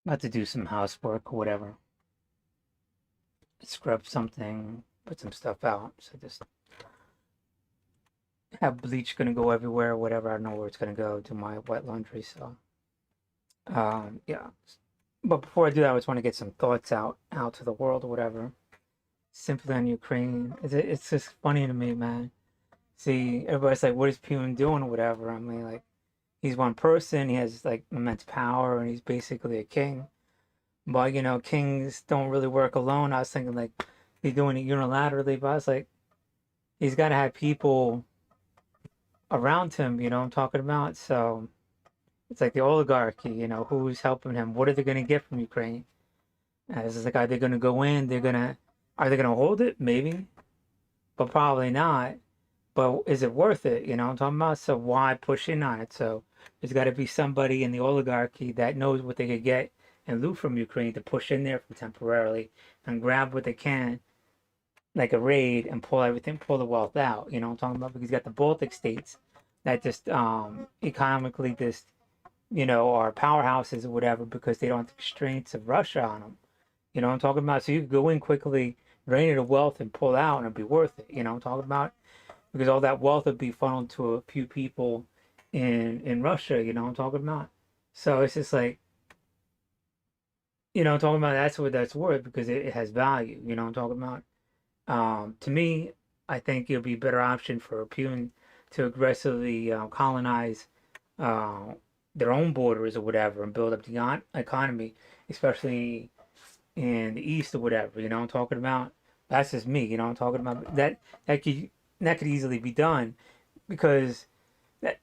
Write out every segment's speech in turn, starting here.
About to do some housework or whatever. Scrub something, put some stuff out. So just have bleach gonna go everywhere, whatever. I don't know where it's gonna go. Do my wet laundry. So yeah. But before I do that, I just want to get some thoughts out to the world or whatever. Simply on Ukraine. It's just funny to me, man. See, everybody's like, what is Putin doing or whatever? I mean, like, he's one person, he has like immense power, and he's basically a king. But kings don't really work alone. I was thinking like he's doing it unilaterally, but I was like, he's got to have people around him. You know what I'm talking about? So it's like the oligarchy. Who's helping him? What are they going to get from Ukraine? It's like, are they going to go in? Are they going to hold it? Maybe, but probably not. But is it worth it? You know what I'm talking about? So why push in on it? So there's got to be somebody in the oligarchy that knows what they could get and loot from Ukraine to push in there for temporarily and grab what they can, like a raid, and pull everything, pull the wealth out. You know what I'm talking about? Because you got the Baltic states that just economically just are powerhouses or whatever because they don't have the constraints of Russia on them. You know what I'm talking about? So you could go in quickly, drain the wealth, and pull out, and it'd be worth it. You know what I'm talking about? Because all that wealth would be funneled to a few people in Russia. You know what I'm talking about? So it's just like, I'm talking about that's what that's worth because it has value. You know what I'm talking about? To me, I think it would be a better option for Putin to aggressively colonize uh, their own borders or whatever and build up the economy, especially in the east or whatever. You know what I'm talking about? That's just me. You know what I'm talking about? That could that could easily be done because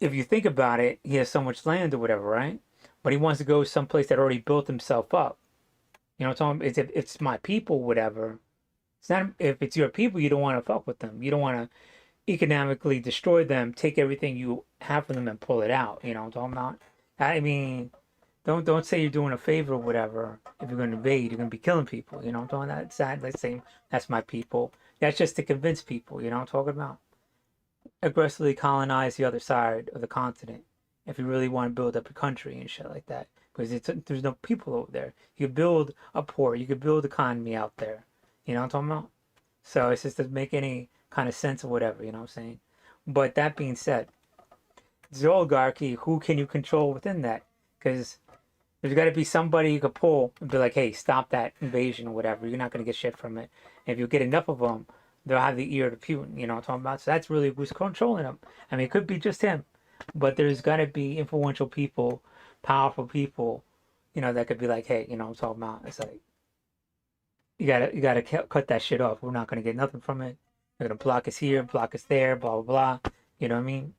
if you think about it, he has so much land or whatever, right? But he wants to go someplace that already built himself up. You know what I'm talking? If it's my people, whatever. It's not if it's your people, you don't want to fuck with them. You don't want to economically destroy them, take everything you have from them and pull it out. You know what I'm talking about? I mean, don't say you're doing a favor or whatever. If you're going to invade, you're going to be killing people. You know what I'm talking about? That's sad. Let's say that's my people. That's just to convince people. You know what I'm talking about? Aggressively colonize the other side of the continent if you really want to build up a country and shit like that. Because there's no people over there. You could build a port. You could build economy out there. You know what I'm talking about? So it's just doesn't make any kind of sense or whatever. You know what I'm saying? But that being said, the oligarchy, who can you control within that? Because there's got to be somebody you could pull and be like, hey, stop that invasion or whatever. You're not going to get shit from it. And if you get enough of them, they'll have the ear to Putin. You know what I'm talking about? So that's really who's controlling them. I mean, it could be just him, but there's got to be influential people, powerful people, that could be like, hey, you know what I'm talking about? It's like, you gotta cut that shit off. We're not going to get nothing from it. They're going to block us here, block us there, blah, blah, blah. You know what I mean?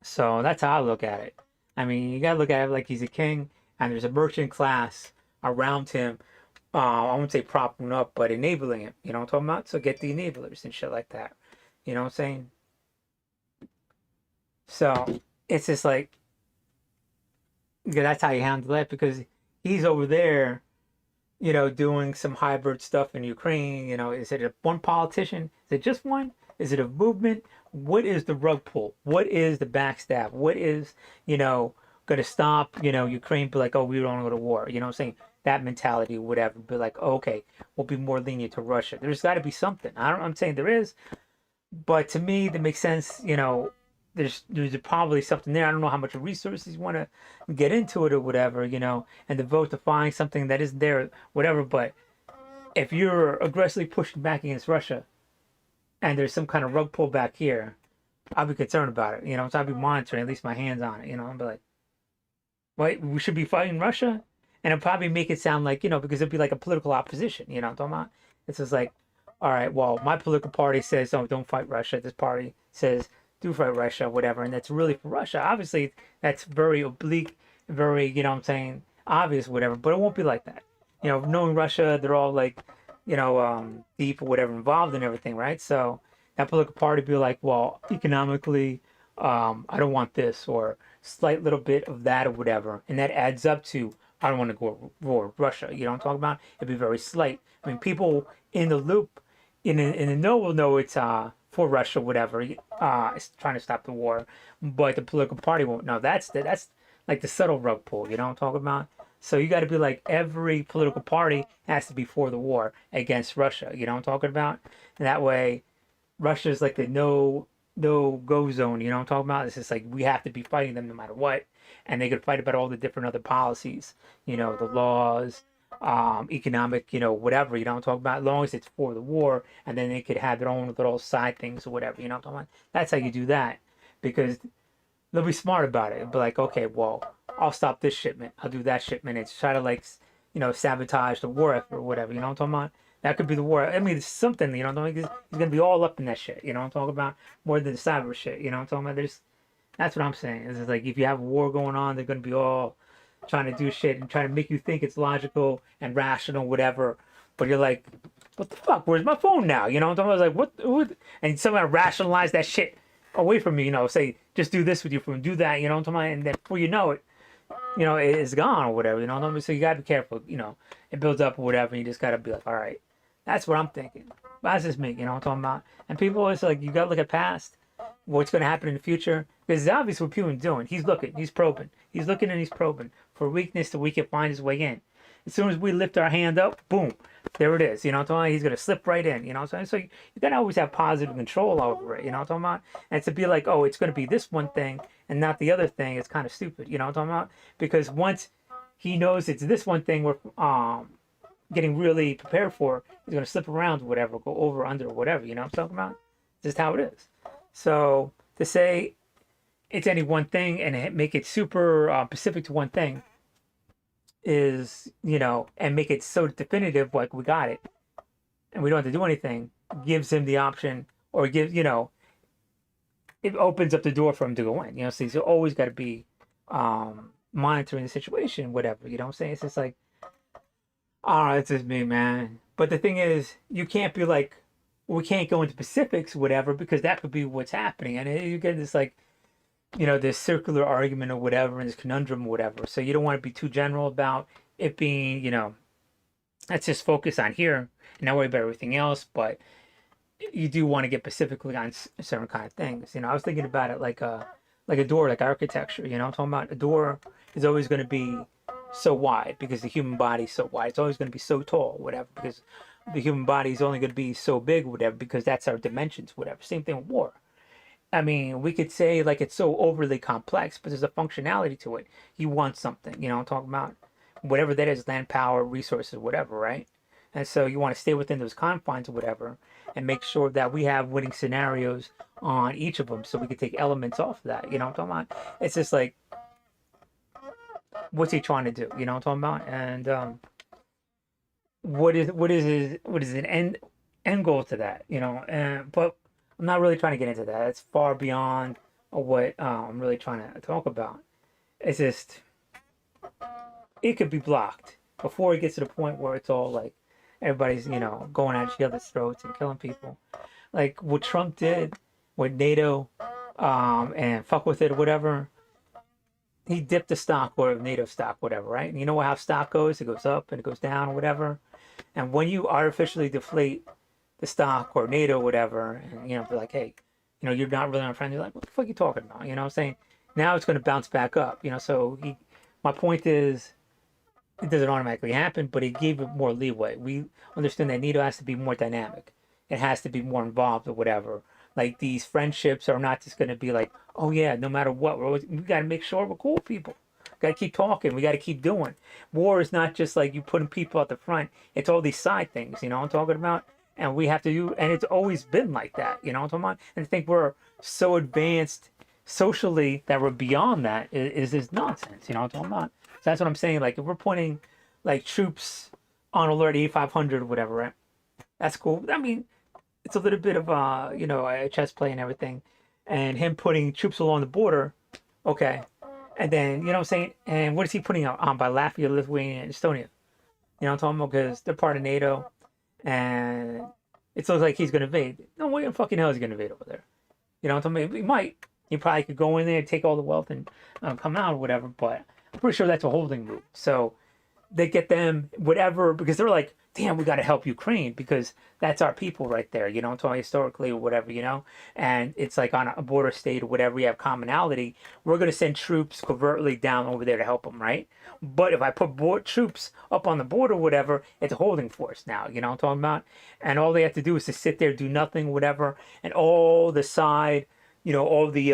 So that's how I look at it. I mean, you gotta look at it like he's a king, and there's a merchant class around him. I wouldn't say propping him up, but enabling him. You know what I'm talking about? So get the enablers and shit like that. You know what I'm saying? So it's just like, yeah, that's how you handle it because he's over there, doing some hybrid stuff in Ukraine. Is it a one politician? Is it just one? Is it a movement? What is the rug pull? What is the backstab? What is, going to stop, Ukraine be like, oh, we don't want to go to war. You know what I'm saying? That mentality, whatever. Be like, oh, okay, we'll be more lenient to Russia. There's got to be something. I'm saying there is, but to me, that makes sense. There's probably something there. I don't know how much resources you want to get into it or whatever, and devote to find something that isn't there, whatever. But if you're aggressively pushing back against Russia and there's some kind of rug pull back here, I'll be concerned about it. So I'll be monitoring, at least my hands on it. I'll be like, wait, we should be fighting Russia? And it'll probably make it sound like, because it'd be like a political opposition. You know what I'm talking about? It's just like, all right, well, my political party says, oh, don't fight Russia. This party says, do fight Russia, whatever. And that's really for Russia. Obviously, that's very oblique, very, what I'm saying, obvious, whatever. But it won't be like that. Knowing Russia, they're all like, deep or whatever involved in everything, right? So that political party be like, well, economically, I don't want this or slight little bit of that or whatever. And that adds up to, I don't want to go war with Russia. You know what I'm talking about? It'd be very slight. I mean, people in the loop, in the know will know it's for Russia, whatever. It's trying to stop the war, but the political party won't know. That's like the subtle rug pull. You know what I'm talking about? So you got to be like every political party has to be for the war against Russia. You know what I'm talking about? And that way, Russia's like the no go zone. You know what I'm talking about? It's just like we have to be fighting them no matter what, and they could fight about all the different other policies. You know, the laws, economic, whatever. You know what I'm talking about? As long as it's for the war, and then they could have their own little side things or whatever. You know what I'm talking about? That's how you do that, because they'll be smart about it. But like, okay, well, I'll stop this shipment. I'll do that shipment. It's try to like, sabotage the war effort or whatever. You know what I'm talking about? That could be the war. I mean, it's something. You know what I'm talking about? He's gonna be all up in that shit. You know what I'm talking about? More than the cyber shit. You know what I'm talking about? That's what I'm saying. It's just like if you have a war going on, they're gonna be all trying to do shit and trying to make you think it's logical and rational, whatever. But you're like, what the fuck? Where's my phone now? You know what I'm talking about? I was like, what? And somehow rationalize that shit away from me, say, just do this with your phone, do that, you know what I'm talking about? And then before you know it, it's gone or whatever, you know what I mean? So you gotta be careful, it builds up or whatever, and you just gotta be like, all right, that's what I'm thinking. That's just me, you know what I'm talking about? And people always like, you gotta look at past, what's gonna happen in the future, because it's obvious what Putin's doing. He's looking, he's probing. He's looking and he's probing for weakness so we can find his way in. As soon as we lift our hand up, boom, there it is. You know what I'm talking about? He's going to slip right in. You know what I'm saying? So you got to always have positive control over it. You know what I'm talking about? And to be like, oh, it's going to be this one thing and not the other thing, it's kind of stupid. You know what I'm talking about? Because once he knows it's this one thing we're getting really prepared for, he's going to slip around, whatever, go over, under, whatever. You know what I'm talking about? Just how it is. So to say it's any one thing and make it super specific to one thing is, and make it so definitive, like we got it and we don't have to do anything, gives him the option, or it opens up the door for him to go in, so he's always got to be monitoring the situation, whatever, you know what I'm saying? It's just like, all right, it's just me, man. But the thing is, you can't be like, we can't go into specifics, whatever, because that could be what's happening. And you get this like, this circular argument or whatever, and this conundrum or whatever. So you don't want to be too general about it being, let's just focus on here and not worry about everything else. But you do want to get specifically on certain kind of things. I was thinking about it like a door, like architecture. I'm talking about a door is always going to be so wide because the human body is so wide. It's always going to be so tall, whatever, because the human body is only going to be so big, whatever, because that's our dimensions, whatever. Same thing with war. I mean, we could say like it's so overly complex, but there's a functionality to it. You want something, I'm talking about whatever that is, land, power, resources, whatever, right? And so you want to stay within those confines or whatever and make sure that we have winning scenarios on each of them so we can take elements off of that, you know what I'm talking about? It's just like, what's he trying to do, you know what I'm talking about? And what is an end goal to that, but I'm not really trying to get into that. It's far beyond what I'm really trying to talk about. It's just, it could be blocked before it gets to the point where it's all like, everybody's, going at each other's throats and killing people. Like what Trump did with NATO, and fuck with it or whatever. He dipped the stock or NATO stock, whatever, right? And you know how stock goes? It goes up and it goes down or whatever. And when you artificially deflate the stock or NATO, whatever, and be like, hey, you're not really my friend. You're like, what the fuck are you talking about? You know what I'm saying? Now it's going to bounce back up. So my point is, it doesn't automatically happen, but it gave it more leeway. We understand that NATO has to be more dynamic. It has to be more involved or whatever. Like these friendships are not just going to be like, oh yeah, no matter what, we got to make sure we're cool people. Got to keep talking. We got to keep doing. War is not just like you putting people at the front. It's all these side things, what I'm talking about? And we have to do, and it's always been like that, what I'm talking about? And I think we're so advanced socially that we're beyond that is this nonsense, what I'm talking about? So that's what I'm saying. Like if we're pointing like troops on alert 8500 or whatever, right? That's cool. I mean, it's a little bit of a chess play and everything, and him putting troops along the border, okay. And then, what I'm saying? And what is he putting on by Latvia, Lithuania, and Estonia? I'm talking about, because they're part of NATO, and it looks like he's going to invade. No way in fucking hell is he going to invade over there. I'm talking about? He might. He probably could go in there and take all the wealth and come out or whatever, but I'm pretty sure that's a holding move. So they get them whatever because they're like, damn, we got to help Ukraine because that's our people right there, you know, I'm talking historically or whatever, you know, and it's like on a border state or whatever, we have commonality. We're going to send troops covertly down over there to help them, right? But if I put troops up on the border, whatever, it's a holding force now, you know what I'm talking about? And all they have to do is to sit there, do nothing, whatever, and all the side, you know, all the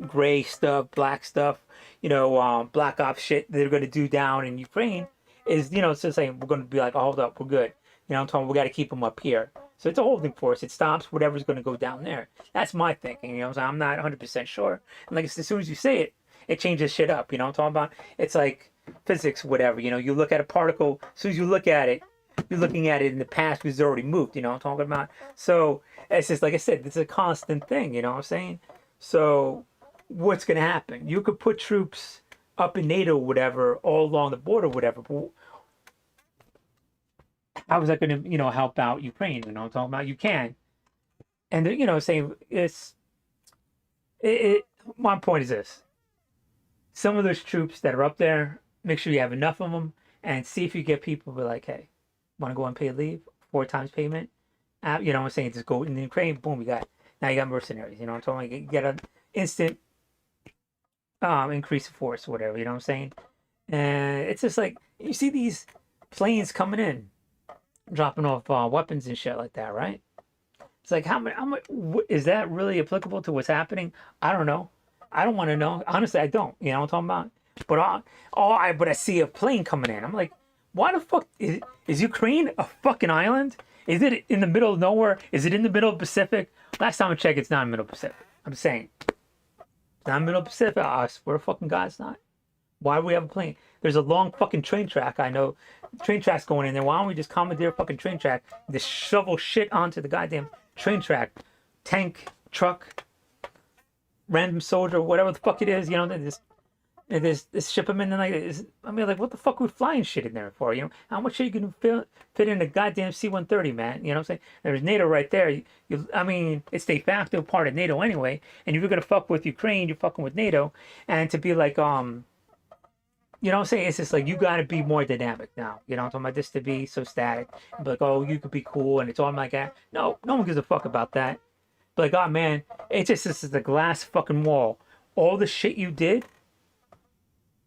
gray stuff, black stuff, you know, black ops shit they're going to do down in Ukraine is, you know, it's just saying we're going to be like, oh, hold up, we're good. You know, I'm talking, we got to keep them up here. So it's a holding force. It stops whatever's going to go down there. That's my thinking. You know, so I'm not 100% sure. And like, as soon as you say it, it changes shit up. You know what I'm talking about? It's like physics, whatever. You know, you look at a particle, as soon as you look at it, you're looking at it in the past because it's already moved. You know what I'm talking about? So it's just, like I said, it's a constant thing. You know what I'm saying? So what's going to happen? You could put troops up in NATO, whatever, all along the border, whatever. But how is that going to, you know, help out Ukraine? You know, what I'm talking about, you can, and you know, saying it. My point is this: some of those troops that are up there, make sure you have enough of them, and see if you get people be like, hey, want to go on paid leave, 4 times payment. You know, what I'm saying, just go in the Ukraine, boom, you got now you got mercenaries. You know, what I'm talking about, you get an instant increase of force, whatever. You know what I'm saying? And it's just like you see these planes coming in, dropping off weapons and shit like that, right? It's like how much is that really applicable to what's happening? I don't know. I don't want to know. Honestly, I don't. You know what I'm talking about? But but I see a plane coming in. I'm like, why the fuck is Ukraine a fucking island? Is it in the middle of nowhere? Is it in the middle of the Pacific? Last time I checked, it's not in the middle of the Pacific. I'm saying, it's not in the middle of the Pacific. I swear to fucking God, it's not. Why do we have a plane? There's a long fucking train track. I know train tracks going in there. Why don't we just commandeer a fucking train track and just shovel shit onto the goddamn train track? Tank, truck, random soldier, whatever the fuck it is, you know, this ship them in and like I mean, like, what the fuck are we flying shit in there for? You know, how much shit you can fit in a goddamn C-130, man? You know what I'm saying? There's NATO right there. I mean, it's de facto part of NATO anyway. And if you're gonna fuck with Ukraine, you're fucking with NATO. And to be like, you know what I'm saying? It's just like, you got to be more dynamic now. You know what I'm talking about? This to be so static. But like, oh, you could be cool and it's all like that. No, no one gives a fuck about that. But like, oh man, it's just, this is the glass fucking wall. All the shit you did,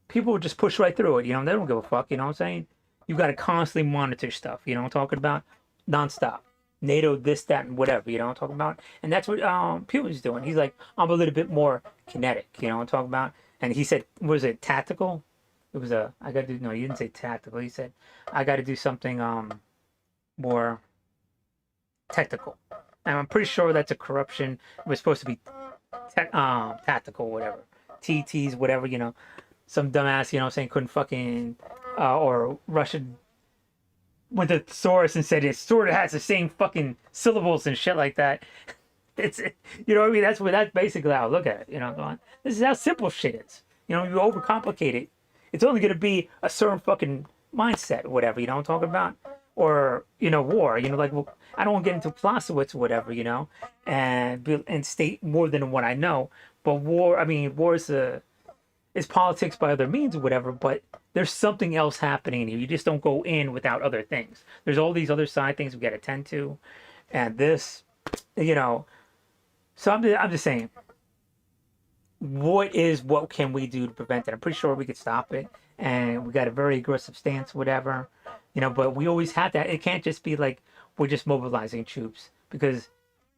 people would just push right through it. You know, they don't give a fuck. You know what I'm saying? You got to constantly monitor stuff. You know what I'm talking about? Nonstop. NATO, this, that, and whatever. You know what I'm talking about? And that's what Putin's doing. He's like, I'm a little bit more kinetic. You know what I'm talking about? And he said, was it tactical? It was I got to do, no, he didn't say tactical. He said, I got to do something more technical. And I'm pretty sure that's a corruption. It was supposed to be tactical, whatever. TTs, whatever, you know. Some dumbass, you know what I'm saying, couldn't fucking, or Russian went to source and said it sort of has the same fucking syllables and shit like that. It's, you know what I mean? That's basically how I look at it. You know, this is how simple shit is. You know, you overcomplicate it. It's only going to be a certain fucking mindset or whatever, you know what I'm talking about? Or, you know, war, you know, like, well, I don't want to get into Clausewitz or whatever, you know, and state more than what I know. But war, I mean, war is politics by other means or whatever, but there's something else happening here. You just don't go in without other things. There's all these other side things we got to tend to. And this, you know, so I'm just saying, what can we do to prevent it? I'm pretty sure we could stop it, and we got a very aggressive stance, whatever, you know. But we always have that. It can't just be like we're just mobilizing troops, because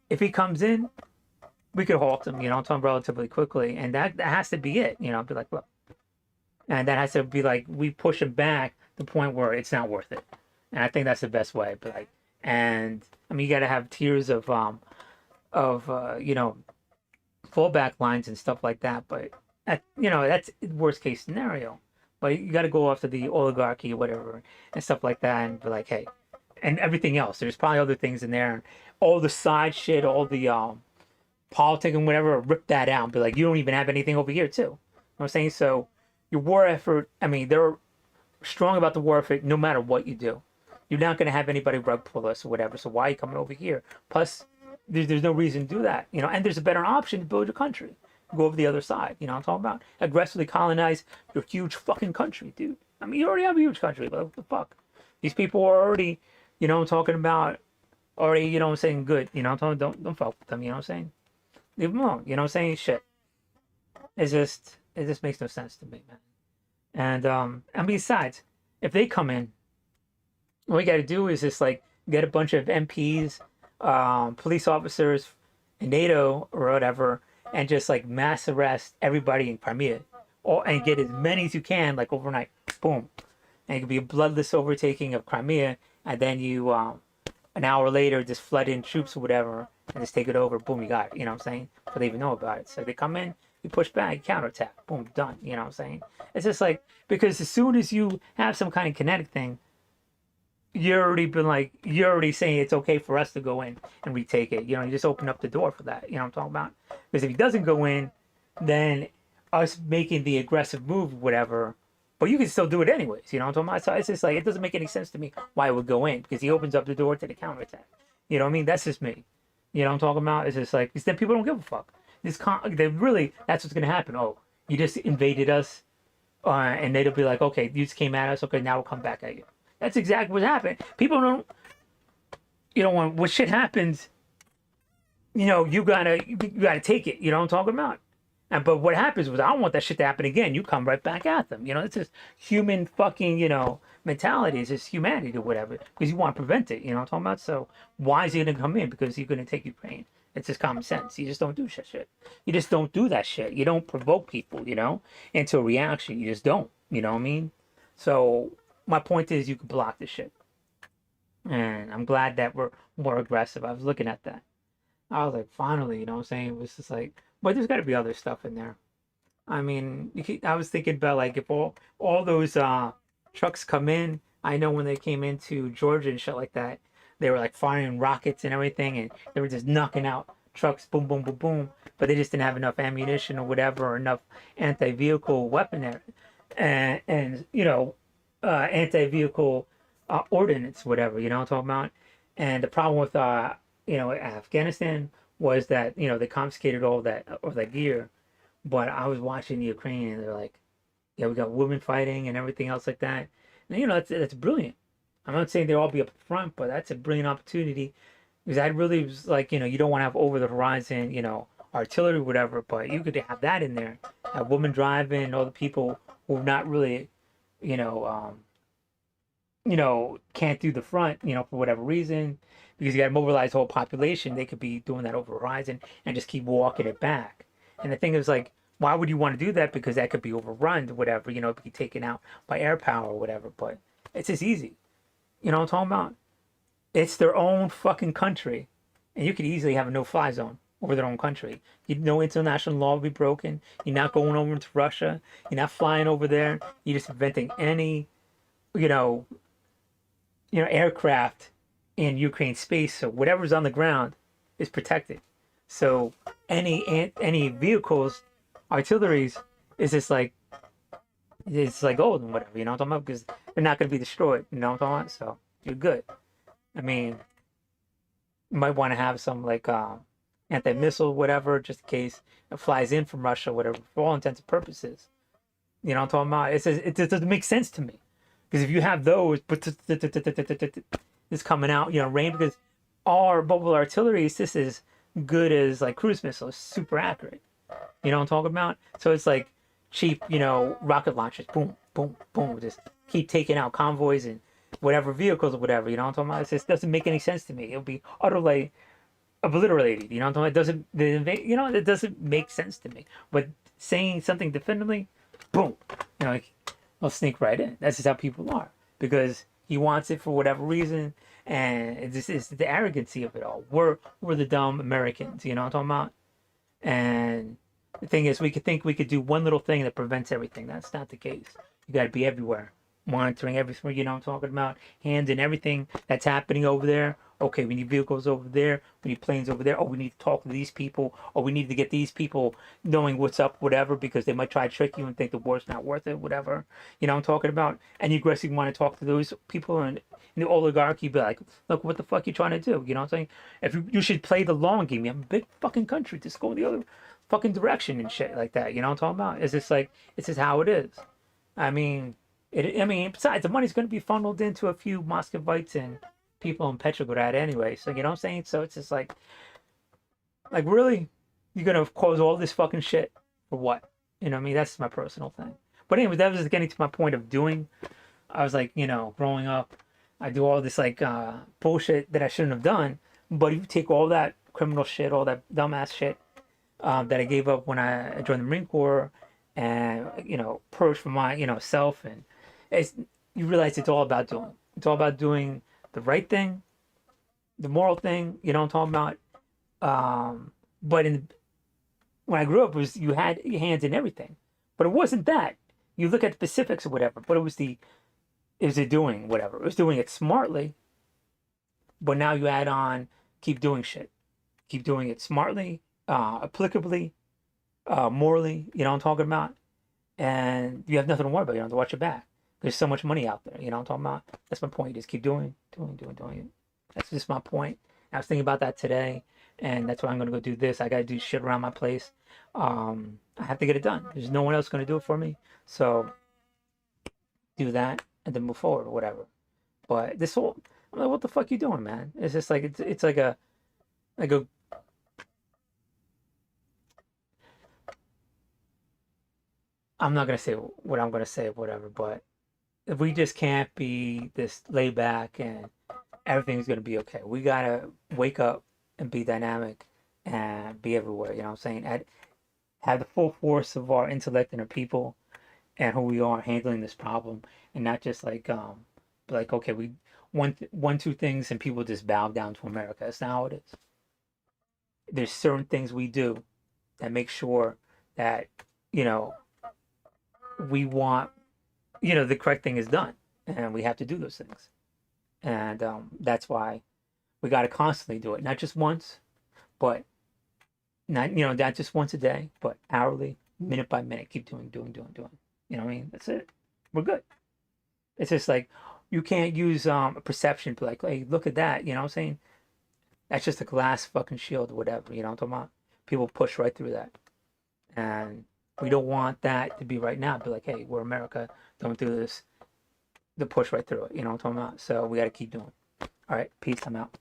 if he comes in, we could halt him, you know, relatively quickly, and that has to be it, you know. Be like, look, and that has to be like we push him back to the point where it's not worth it, and I think that's the best way. But like, and I mean, you got to have tiers of you know, fallback lines and stuff like that, but you know, that's worst case scenario. But you got to go after the oligarchy or whatever and stuff like that, and be like, hey, and everything else. There's probably other things in there, and all the side shit, all the politics and whatever. Rip that out and be like, you don't even have anything over here too. You know what I'm saying? So your war effort. I mean, they're strong about the war effort. No matter what you do, you're not going to have anybody rug pull us or whatever. So why are you coming over here? Plus, there's no reason to do that, you know. And there's a better option to build your country. go over the other side. You know what I'm talking about? Aggressively colonize your huge fucking country, dude. I mean, you already have a huge country, but what the fuck? These people are already, you know what I'm talking about, already, you know what I'm saying, good. You know what I'm talking, don't fuck with them, you know what I'm saying? Leave them alone, you know what I'm saying? Shit. It just makes no sense to me, man. And besides, if they come in, what we got to do is just like get a bunch of MPs, police officers, and NATO or whatever, and just like mass arrest everybody in Crimea, or and get as many as you can, like overnight. Boom, and it could be a bloodless overtaking of Crimea, and then you an hour later just flood in troops or whatever, and just take it over. Boom, you got it. You know what I'm saying? Before they even know about it. So they come in, you push back, you counterattack. Boom, done. You know what I'm saying? It's just like because as soon as you have some kind of kinetic thing, you're already saying it's okay for us to go in and retake it. You know, you just open up the door for that. You know what I'm talking about? Because if he doesn't go in, then us making the aggressive move, whatever, but you can still do it anyways. You know what I'm talking about? So it's just like it doesn't make any sense to me why it would go in because he opens up the door to the counterattack. You know what I mean? That's just me. You know what I'm talking about? It's just like because then people don't give a fuck. They really that's what's gonna happen. Oh, you just invaded us, and they'll be like, okay, you just came at us. Okay, now we'll come back at you. That's exactly what happened. People don't, you know, when shit happens, you know, you gotta take it. You know what I'm talking about? And but what happens was I don't want that shit to happen again. You come right back at them. You know, it's just human fucking, you know, mentality. It's just humanity or whatever. Because you want to prevent it. You know what I'm talking about? So why is he gonna come in? Because he's gonna take Ukraine. It's just common sense. You just don't do shit. You just don't do that shit. You don't provoke people, you know, into a reaction. You just don't. You know what I mean? So my point is you can block this shit. And I'm glad that we're more aggressive. I was looking at that. I was like, finally, you know what I'm saying? It was just like, but there's got to be other stuff in there. I mean, I was thinking about like if all those trucks come in. I know when they came into Georgia and shit like that, they were like firing rockets and everything, and they were just knocking out trucks, boom, boom, boom, boom. But they just didn't have enough ammunition or whatever, or enough anti-vehicle weaponry, and you know, anti-vehicle ordinance, whatever. You know what I'm talking about? And the problem with you know, Afghanistan was that you know they confiscated all that gear. But I was watching the Ukraine, and they're like, yeah, we got women fighting and everything else like that. And you know, that's brilliant. I'm not saying they'll all be up front, but that's a brilliant opportunity because I really was like, you know, you don't want to have over the horizon, you know, artillery, whatever, but you could have that in there. Have women driving, all the people who are not really, you can't do the front, you know, for whatever reason, because you got to mobilize the whole population. They could be doing that over the horizon and just keep walking it back. And the thing is, like, why would you want to do that? Because that could be overrun, whatever, you know, be taken out by air power or whatever. But it's just easy. You know what I'm talking about? It's their own fucking country. And you could easily have a no-fly zone over their own country. You know, international law will be broken. You're not going over into Russia. You're not flying over there. You're just preventing any, you know, aircraft in Ukraine space. So whatever's on the ground is protected. So any vehicles, artilleries, is just like it's like gold and whatever, you know what I'm talking about? Because they're not going to be destroyed, you know what I'm talking about? So you're good. I mean, you might want to have some like anti-missile, whatever, just in case it flies in from Russia, whatever, for all intents and purposes. You know what I'm talking about? It just doesn't make sense to me. Because if you have those, it's coming out, you know, rain, because our mobile artillery is just as good as like cruise missiles, super accurate. You know what I'm talking about? So it's like cheap, you know, rocket launchers, boom, boom, boom, just keep taking out convoys and whatever vehicles or whatever. You know what I'm talking about? It just doesn't make any sense to me. It'll be utterly obliterated. You know what I'm talking about? It doesn't make sense to me. But saying something definitively, boom, you know, like, they'll sneak right in. That's just how people are, because he wants it for whatever reason, and it's the arrogancy of it all. We're the dumb Americans, you know what I'm talking about? And the thing is, we could think we could do one little thing that prevents everything. That's not the case. You got to be everywhere, monitoring everything. You know what I'm talking about? Hands in everything that's happening over there. Okay, we need vehicles over there. We need planes over there. Oh, we need to talk to these people. Or we need to get these people knowing what's up, whatever, because they might try to trick you and think the war's not worth it, whatever. You know what I'm talking about? And you aggressively want to talk to those people and the oligarchy, be like, look, what the fuck you trying to do? You know what I'm saying? If you should play the long game. You have a big fucking country. Just go the other. fucking direction and shit like that. You know what I'm talking about? It's just like, it's just how it is. I mean, besides, the money's going to be funneled into a few Muscovites and people in Petrograd anyway. So, you know what I'm saying? So it's just like really, you're going to cause all this fucking shit for what? You know what I mean? That's my personal thing. But anyway, that was just getting to my point of doing. I was like, growing up, I do all this like bullshit that I shouldn't have done. But if you take all that criminal shit, all that dumbass shit that I gave up when I joined the Marine Corps, and purged from my self, and it's you realize it's all about doing. It's all about doing the right thing, the moral thing. You know what I'm talking about? But when I grew up, it was you had your hands in everything, but it wasn't that. You look at the specifics or whatever, but it was doing whatever. It was doing it smartly, but now you add on keep doing shit, keep doing it smartly, applicably, morally. You know what I'm talking about? And you have nothing to worry about. You don't have to watch your back. There's so much money out there. You know what I'm talking about? That's my point. Just keep doing it. That's just my point. I was thinking about that today, and that's why I'm gonna go do this. I gotta do shit around my place. I have to get it done. There's no one else gonna do it for me. So do that and then move forward or whatever. But this whole, I'm like, what the fuck you doing, man? It's just like it's like a I'm not gonna say what I'm gonna say or whatever, but if we just can't be this laid back and everything's gonna be okay. We gotta wake up and be dynamic and be everywhere. You know what I'm saying? Have the full force of our intellect and our people and who we are handling this problem, and not just like okay, we one two things and people just bow down to America. That's not how it is. There's certain things we do that make sure that you know we want the correct thing is done, and we have to do those things, and that's why we got to constantly do it, not just once, but not just once a day, but hourly, minute by minute, keep doing. You know what I mean? That's it. We're good. It's just like you can't use a perception to like, hey, look at that. You know what I'm saying? That's just a glass fucking shield or whatever. You know what I'm talking about? People push right through that. And we don't want that to be right now. Be like, hey, we're America. Don't do this. The push right through it. You know what I'm talking about? So we got to keep doing. All right. Peace. I'm out.